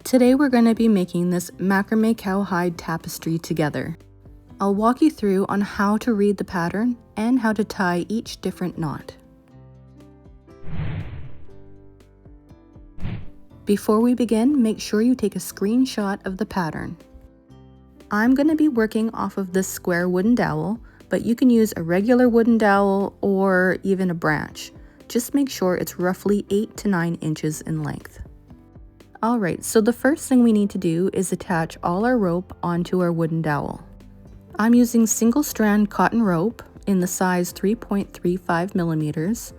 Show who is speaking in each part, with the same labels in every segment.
Speaker 1: Today we're going to be making this macrame cowhide tapestry together. I'll walk you through on how to read the pattern and how to tie each different knot. Before we begin, make sure you take a screenshot of the pattern. I'm going to be working off of this square wooden dowel, but you can use a regular wooden dowel or even a branch. Just make sure it's roughly 8 to 9 inches in length. Alright, so the first thing we need to do is attach all our rope onto our wooden dowel. I'm using single strand cotton rope in the size 3.35 millimeters.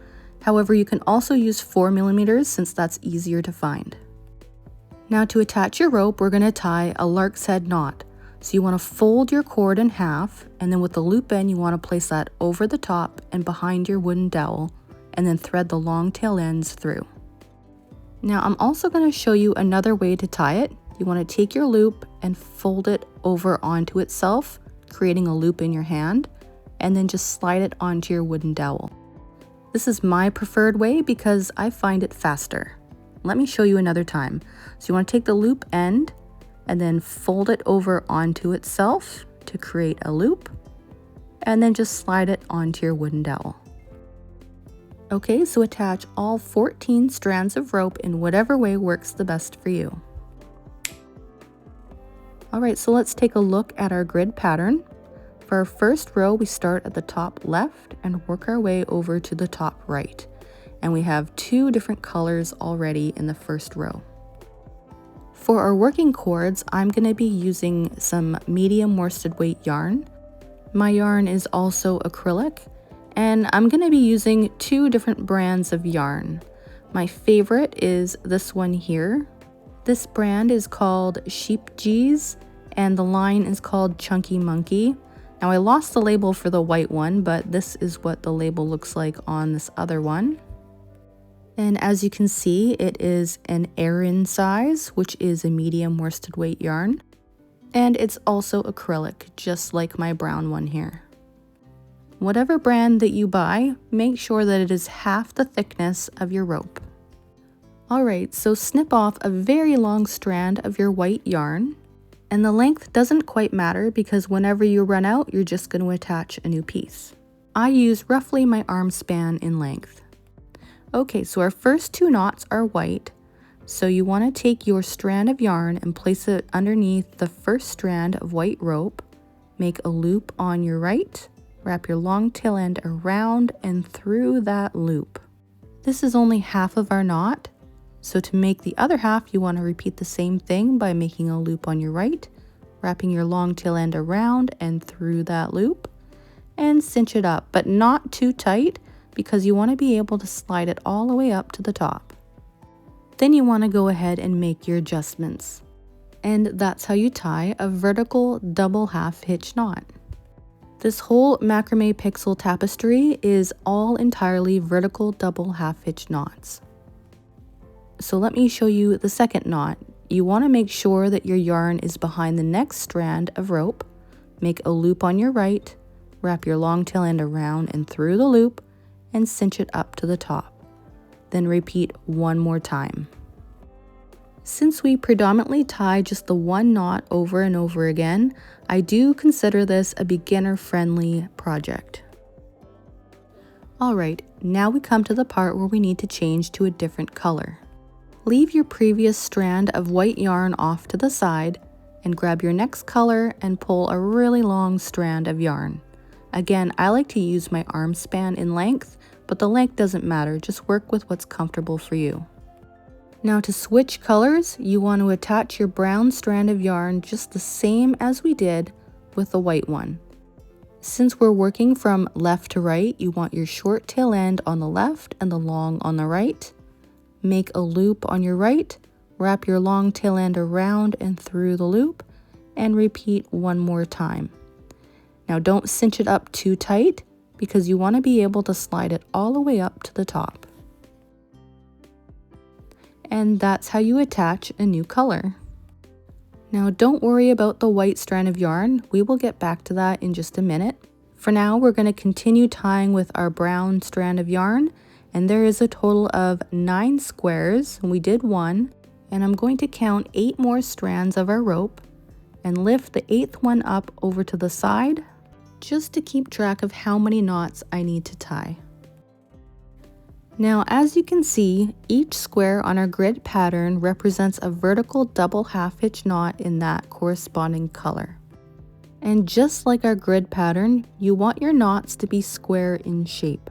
Speaker 1: However, you can also use 4 millimeters since that's easier to find. Now to attach your rope, we're going to tie a lark's head knot. So you want to fold your cord in half, and then with the loop end you want to place that over the top and behind your wooden dowel, and then thread the long tail ends through. Now I'm also going to show you another way to tie it. You want to take your loop and fold it over onto itself, creating a loop in your hand, and then just slide it onto your wooden dowel. This is my preferred way because I find it faster. Let me show you another time. So you want to take the loop end and then fold it over onto itself to create a loop, and then just slide it onto your wooden dowel. Okay, so attach all 14 strands of rope in whatever way works the best for you. Alright, so let's take a look at our grid pattern. For our first row, we start at the top left and work our way over to the top right. And we have 2 different colors already in the first row. For our working cords, I'm going to be using some medium worsted weight yarn. My yarn is also acrylic. And I'm going to be using 2 different brands of yarn. My favorite is this one here. This brand is called Sheep G's and the line is called Chunky Monkey. Now I lost the label for the white one, but this is what the label looks like on this other one. And as you can see, it is an Aran size, which is a medium worsted weight yarn. And it's also acrylic, just like my brown one here. Whatever brand that you buy, make sure that it is half the thickness of your rope. Alright, so snip off a very long strand of your white yarn, and the length doesn't quite matter because whenever you run out, you're just going to attach a new piece. I use roughly my arm span in length. Okay, so our first 2 knots are white, so you want to take your strand of yarn and place it underneath the first strand of white rope, make a loop on your right, wrap your long tail end around and through that loop. This is only half of our knot, so to make the other half you want to repeat the same thing by making a loop on your right, wrapping your long tail end around and through that loop, and cinch it up, but not too tight because you want to be able to slide it all the way up to the top. Then you want to go ahead and make your adjustments. And that's how you tie a vertical double half hitch knot. This whole macrame pixel tapestry is all entirely vertical double half hitch knots. So let me show you the second knot. You want to make sure that your yarn is behind the next strand of rope, make a loop on your right, wrap your long tail end around and through the loop, and cinch it up to the top. Then repeat one more time. Since we predominantly tie just the one knot over and over again, I do consider this a beginner-friendly project. Alright, now we come to the part where we need to change to a different color. Leave your previous strand of white yarn off to the side and grab your next color and pull a really long strand of yarn. Again, I like to use my arm span in length, but the length doesn't matter, just work with what's comfortable for you. Now to switch colors, you want to attach your brown strand of yarn just the same as we did with the white one. Since we're working from left to right, you want your short tail end on the left and the long on the right. Make a loop on your right, wrap your long tail end around and through the loop, and repeat one more time. Now don't cinch it up too tight because you want to be able to slide it all the way up to the top. And that's how you attach a new color. Now don't worry about the white strand of yarn, we will get back to that in just a minute. For now, we're going to continue tying with our brown strand of yarn, and there is a total of 9 squares, and we did 1. And I'm going to count 8 more strands of our rope and lift the 8th one up over to the side just to keep track of how many knots I need to tie. Now, as you can see, each square on our grid pattern represents a vertical double half hitch knot in that corresponding color. And just like our grid pattern, you want your knots to be square in shape.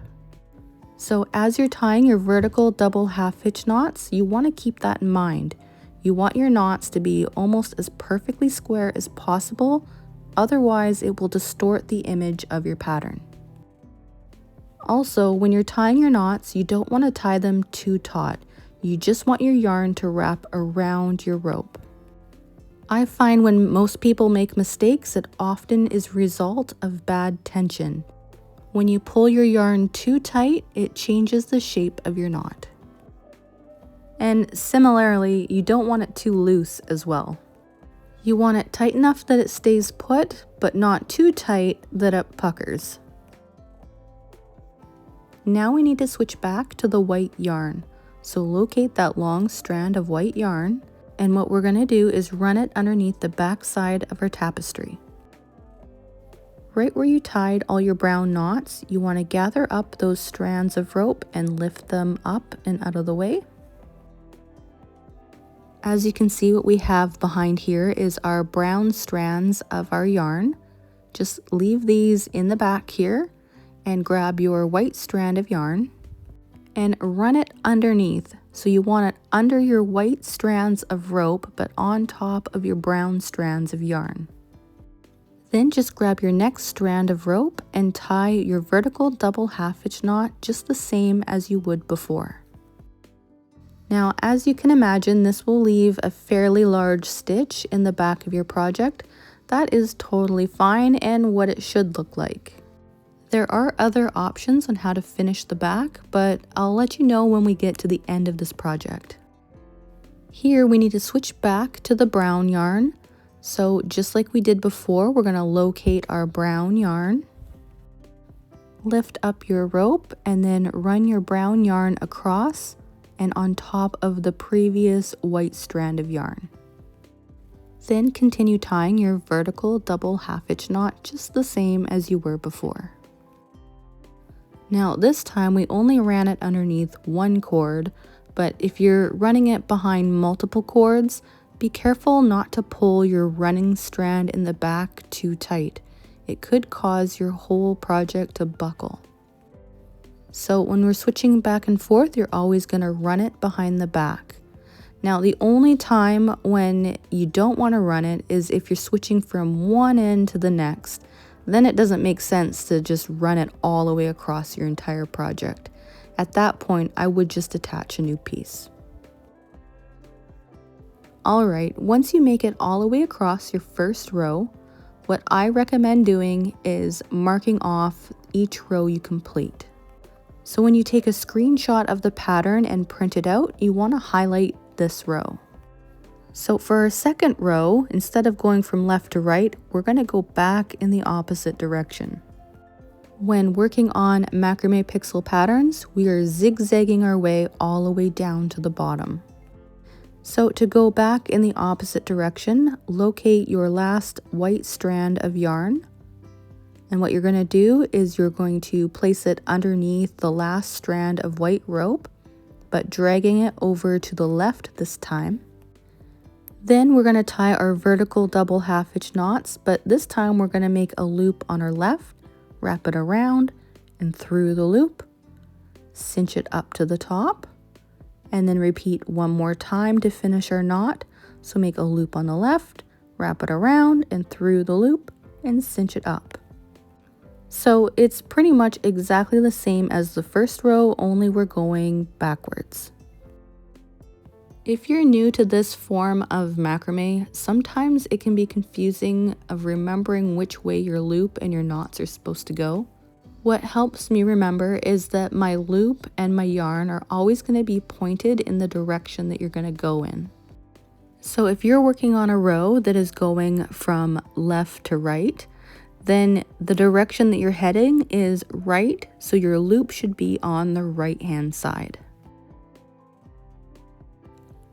Speaker 1: So as you're tying your vertical double half hitch knots, you want to keep that in mind. You want your knots to be almost as perfectly square as possible, otherwise it will distort the image of your pattern. Also, when you're tying your knots, you don't want to tie them too taut. You just want your yarn to wrap around your rope. I find when most people make mistakes, it often is a result of bad tension. When you pull your yarn too tight, it changes the shape of your knot. And similarly, you don't want it too loose as well. You want it tight enough that it stays put, but not too tight that it puckers. Now we need to switch back to the white yarn. So locate that long strand of white yarn, and what we're going to do is run it underneath the back side of our tapestry. Right where you tied all your brown knots, you want to gather up those strands of rope and lift them up and out of the way. As you can see, what we have behind here is our brown strands of our yarn. Just leave these in the back here and grab your white strand of yarn and run it underneath. So you want it under your white strands of rope, but on top of your brown strands of yarn. Then just grab your next strand of rope and tie your vertical double half hitch knot just the same as you would before. Now, as you can imagine, this will leave a fairly large stitch in the back of your project. That is totally fine and what it should look like. There are other options on how to finish the back, but I'll let you know when we get to the end of this project. Here we need to switch back to the brown yarn. So just like we did before, we're going to locate our brown yarn, lift up your rope, and then run your brown yarn across and on top of the previous white strand of yarn. Then continue tying your vertical double half hitch knot just the same as you were before. Now this time we only ran it underneath one cord, but if you're running it behind multiple cords, be careful not to pull your running strand in the back too tight. It could cause your whole project to buckle. So when we're switching back and forth, you're always going to run it behind the back. Now the only time when you don't want to run it is if you're switching from one end to the next. Then it doesn't make sense to just run it all the way across your entire project. At that point, I would just attach a new piece. Alright, once you make it all the way across your first row, what I recommend doing is marking off each row you complete. So when you take a screenshot of the pattern and print it out, you want to highlight this row. So for our second row, instead of going from left to right, we're going to go back in the opposite direction. When working on macrame pixel patterns, we are zigzagging our way all the way down to the bottom. So to go back in the opposite direction, locate your last white strand of yarn. And what you're going to do is you're going to place it underneath the last strand of white rope, but dragging it over to the left this time. Then we're going to tie our vertical double half hitch knots, but this time we're going to make a loop on our left, wrap it around and through the loop, cinch it up to the top, and then repeat one more time to finish our knot. So make a loop on the left, wrap it around and through the loop, and cinch it up. So it's pretty much exactly the same as the first row, only we're going backwards. If you're new to this form of macrame, sometimes it can be confusing of remembering which way your loop and your knots are supposed to go. What helps me remember is that my loop and my yarn are always going to be pointed in the direction that you're going to go in. So if you're working on a row that is going from left to right, then the direction that you're heading is right, so your loop should be on the right hand side.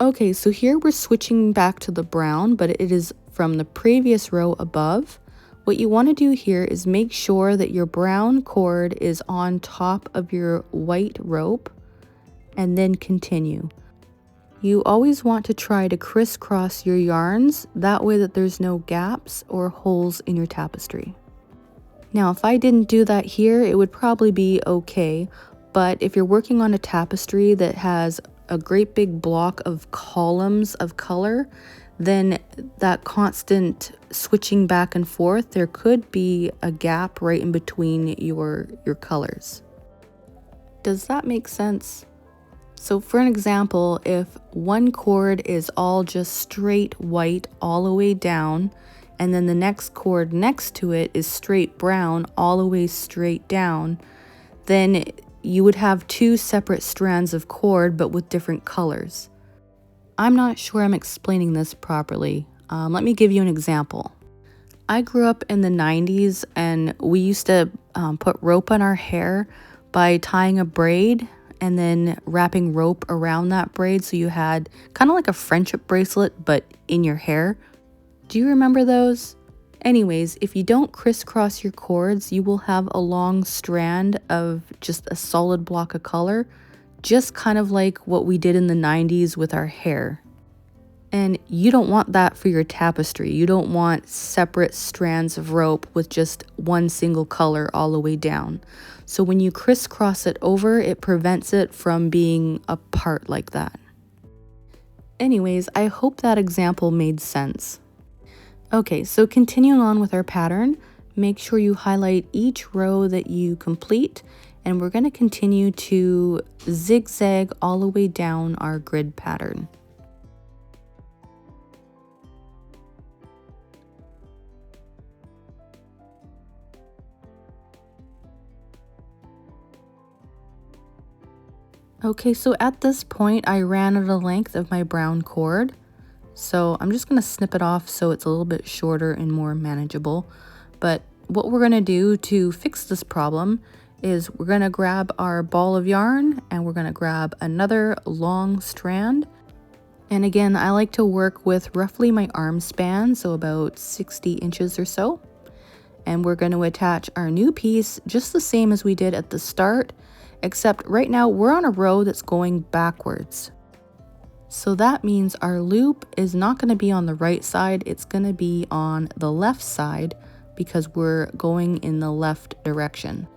Speaker 1: Okay, so here we're switching back to the brown, but it is from the previous row above. What you want to do here is make sure that your brown cord is on top of your white rope and then continue. You always want to try to crisscross your yarns, that way that there's no gaps or holes in your tapestry. Now, if I didn't do that here, it would probably be okay, but if you're working on a tapestry that has a great big block of columns of color, then that constant switching back and forth, there could be a gap right in between your colors. Does that make sense? So for an example, if one cord is all just straight white all the way down, and then the next cord next to it is straight brown all the way straight down, then you would have two separate strands of cord but with different colors. I'm not sure I'm explaining this properly. Let me give you an example. I grew up in the 90s and we used to put rope on our hair by tying a braid and then wrapping rope around that braid, so you had kind of like a friendship bracelet but in your hair. Do you remember those? Anyways, if you don't crisscross your cords, you will have a long strand of just a solid block of color, just kind of like what we did in the 90s with our hair. And you don't want that for your tapestry. You don't want separate strands of rope with just one single color all the way down. So when you crisscross it over, it prevents it from being apart like that. Anyways, I hope that example made sense. Okay, so continuing on with our pattern, make sure you highlight each row that you complete, and we're going to continue to zigzag all the way down our grid pattern. Okay, so at this point, I ran out of the length of my brown cord. So I'm just going to snip it off so it's a little bit shorter and more manageable. But what we're going to do to fix this problem is we're going to grab our ball of yarn and we're going to grab another long strand. And again, I like to work with roughly my arm span, so about 60 inches or so. And we're going to attach our new piece just the same as we did at the start, except right now we're on a row that's going backwards. So that means our loop is not going to be on the right side, it's going to be on the left side because we're going in the left direction.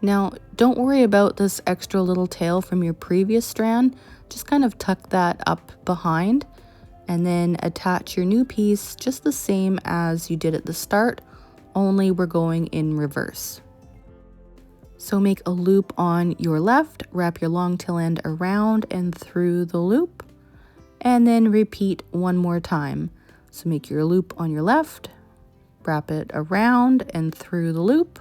Speaker 1: Now, don't worry about this extra little tail from your previous strand, just kind of tuck that up behind and then attach your new piece just the same as you did at the start, only we're going in reverse. So make a loop on your left, wrap your long tail end around and through the loop, and then repeat one more time. So make your loop on your left, wrap it around and through the loop,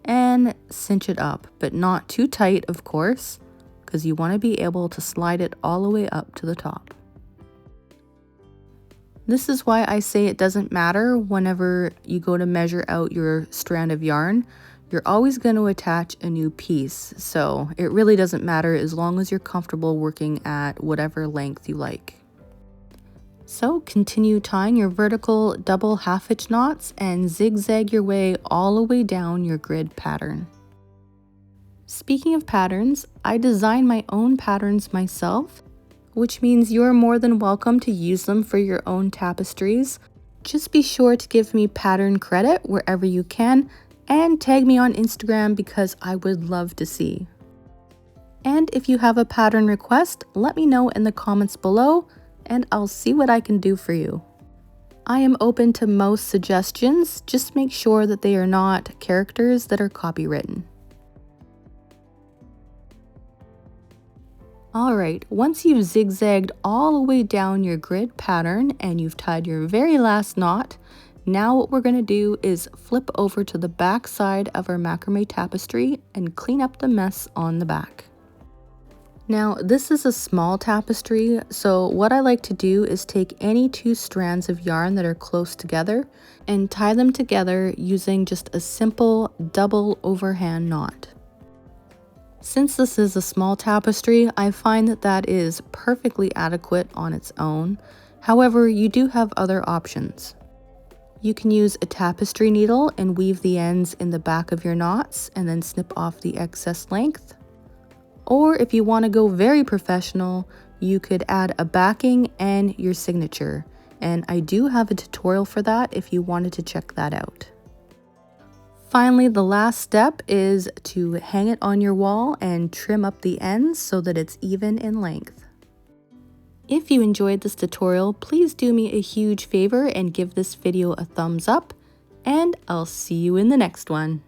Speaker 1: and cinch it up, but not too tight, of course, because you want to be able to slide it all the way up to the top. This is why I say it doesn't matter whenever you go to measure out your strand of yarn. You're always going to attach a new piece, so it really doesn't matter as long as you're comfortable working at whatever length you like. So continue tying your vertical double half hitch knots and zigzag your way all the way down your grid pattern. Speaking of patterns, I design my own patterns myself, which means you're more than welcome to use them for your own tapestries. Just be sure to give me pattern credit wherever you can, and tag me on Instagram because I would love to see. And if you have a pattern request, let me know in the comments below and I'll see what I can do for you. I am open to most suggestions, just make sure that they are not characters that are copywritten. Alright, once you've zigzagged all the way down your grid pattern and you've tied your very last knot, now what we're going to do is flip over to the back side of our macrame tapestry and clean up the mess on the back. Now this is a small tapestry, so what I like to do is take any two strands of yarn that are close together and tie them together using just a simple double overhand knot. Since this is a small tapestry, I find that that is perfectly adequate on its own. However, you do have other options. You can use a tapestry needle and weave the ends in the back of your knots and then snip off the excess length. Or if you want to go very professional, you could add a backing and your signature. And I do have a tutorial for that if you wanted to check that out. Finally, the last step is to hang it on your wall and trim up the ends so that it's even in length. If you enjoyed this tutorial, please do me a huge favor and give this video a thumbs up, and I'll see you in the next one.